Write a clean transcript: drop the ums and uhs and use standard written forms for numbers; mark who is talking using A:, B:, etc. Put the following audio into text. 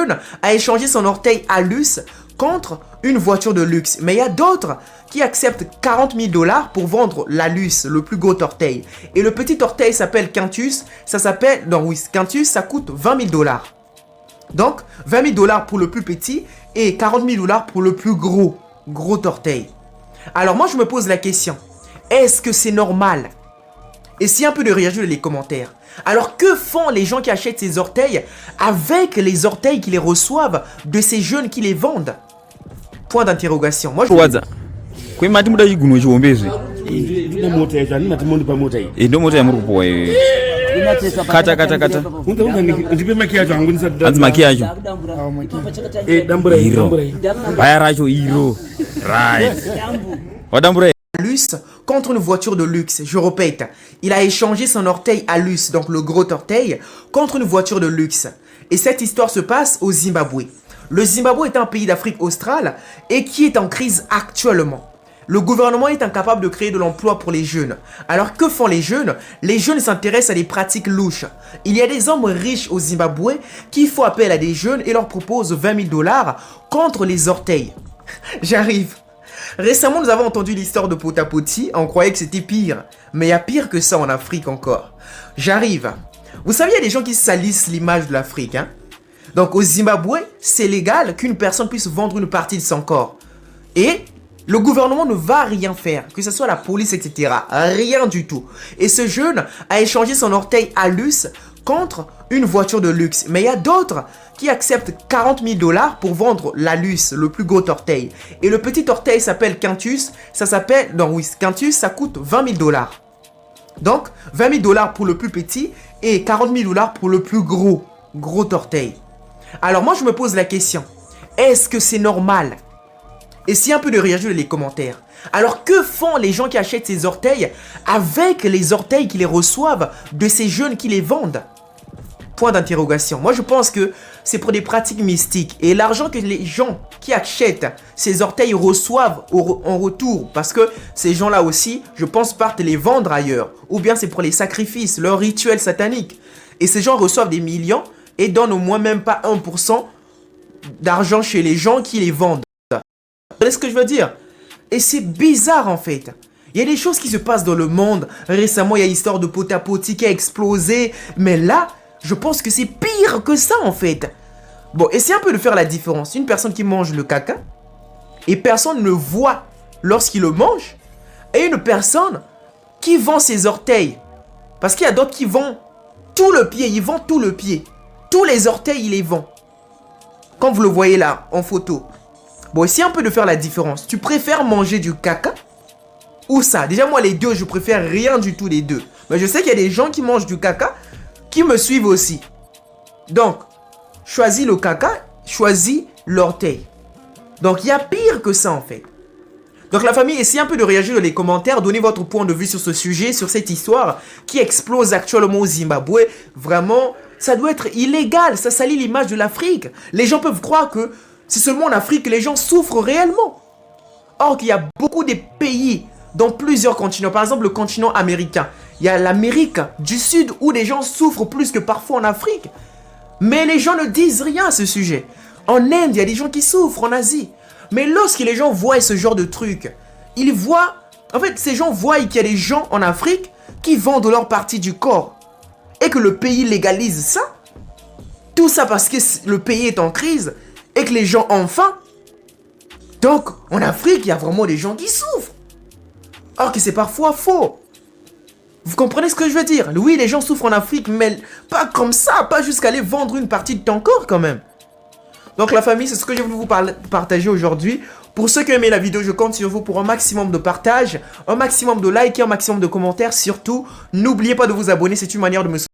A: jeune a échangé son orteil Alus contre une voiture de luxe. Mais il y a d'autres qui acceptent 40 000 $ pour vendre l'Alus, le plus gros orteil. Et le petit orteil s'appelle Quintus, Quintus, ça coûte 20 000 $. Donc, 20 000 $ pour le plus petit et 40 000 $ pour le plus gros orteil. Alors moi, je me pose la question, est-ce que c'est normal? Essayez un peu de réagir dans les commentaires. Alors, que font les gens qui achètent ces orteils avec les orteils qu'ils reçoivent de ces jeunes qui les vendent? Point d'interrogation. Moi, je...
B: Kwe mati muda yiguno chiwombezi.
C: Ina mota ya nina timondi pa mota hii.
B: Ndo mota ya murupo kata.
C: Unga ndipe makiacho angu nisa.
B: Anzi makiacho.
C: Dambura
B: hiro. Bayaracho hiro. Right. Wadambura.
A: Alus contre une voiture de luxe. Je répète, il a échangé son orteil Alus, donc le gros orteil, contre une voiture de luxe. Et cette histoire se passe au Zimbabwe. Le Zimbabwe est un pays d'Afrique australe et qui est en crise actuellement. Le gouvernement est incapable de créer de l'emploi pour les jeunes. Alors que font les jeunes? Les jeunes s'intéressent à des pratiques louches. Il y a des hommes riches au Zimbabwe qui font appel à des jeunes et leur proposent 20 000 $ contre les orteils. J'arrive. Récemment, nous avons entendu l'histoire de Potapoti. On croyait que c'était pire. Mais il y a pire que ça en Afrique encore. J'arrive. Vous savez, il y a des gens qui salissent l'image de l'Afrique. Donc au Zimbabwe, c'est légal qu'une personne puisse vendre une partie de son corps. Et le gouvernement ne va rien faire, que ce soit la police, etc. Rien du tout. Et ce jeune a échangé son orteil Alus contre une voiture de luxe. Mais il y a d'autres qui acceptent 40 000 $ pour vendre l'Alus, le plus gros orteil. Et le petit orteil s'appelle Quintus, Quintus, ça coûte 20 000 $. Donc, 20 000 $ pour le plus petit et 40 000 $ pour le plus gros orteil. Alors moi, je me pose la question, est-ce que c'est normal? Essayez un peu de réagir dans les commentaires. Alors, que font les gens qui achètent ces orteils avec les orteils qu'ils reçoivent de ces jeunes qui les vendent? Point d'interrogation. Moi, je pense que c'est pour des pratiques mystiques. Et l'argent que les gens qui achètent ces orteils reçoivent en retour, parce que ces gens-là aussi, je pense, partent les vendre ailleurs. Ou bien c'est pour les sacrifices, leurs rituels sataniques. Et ces gens reçoivent des millions et donnent au moins même pas 1% d'argent chez les gens qui les vendent. Vous voyez ce que je veux dire? Et c'est bizarre en fait. Il y a des choses qui se passent dans le monde. Récemment, il y a l'histoire de Potapoti qui a explosé. Mais là, je pense que c'est pire que ça en fait. Bon, essayez un peu de faire la différence. Une personne qui mange le caca et personne ne voit lorsqu'il le mange. Et une personne qui vend ses orteils. Parce qu'il y a d'autres qui vendent tout le pied. Ils vendent tout le pied. Tous les orteils, ils les vendent. Comme vous le voyez là, en photo. Bon, essayez un peu de faire la différence. Tu préfères manger du caca ou ça? Déjà, moi, les deux, je préfère rien du tout les deux. Mais je sais qu'il y a des gens qui mangent du caca qui me suivent aussi. Donc, choisis le caca, choisis l'orteil. Donc, il y a pire que ça, en fait. Donc, la famille, essayez un peu de réagir dans les commentaires. Donnez votre point de vue sur ce sujet, sur cette histoire qui explose actuellement au Zimbabwe. Vraiment, ça doit être illégal. Ça salit l'image de l'Afrique. Les gens peuvent croire que c'est seulement en Afrique que les gens souffrent réellement. Or qu'il y a beaucoup de pays dans plusieurs continents. Par exemple, le continent américain. Il y a l'Amérique du Sud où les gens souffrent plus que parfois en Afrique. Mais les gens ne disent rien à ce sujet. En Inde, il y a des gens qui souffrent, en Asie. Mais lorsque les gens voient ce genre de trucs, ils voient... En fait, ces gens voient qu'il y a des gens en Afrique qui vendent leur partie du corps. Et que le pays légalise ça. Tout ça parce que le pays est en crise. Et que les gens ont faim. Donc, en Afrique, il y a vraiment des gens qui souffrent. Or que c'est parfois faux. Vous comprenez ce que je veux dire? Oui, les gens souffrent en Afrique, mais pas comme ça. Pas jusqu'à aller vendre une partie de ton corps quand même. Donc la famille, c'est ce que j'ai voulu vous partager aujourd'hui. Pour ceux qui ont aimé la vidéo, je compte sur vous pour un maximum de partage, un maximum de likes et un maximum de commentaires. Surtout, n'oubliez pas de vous abonner. C'est une manière de me soutenir.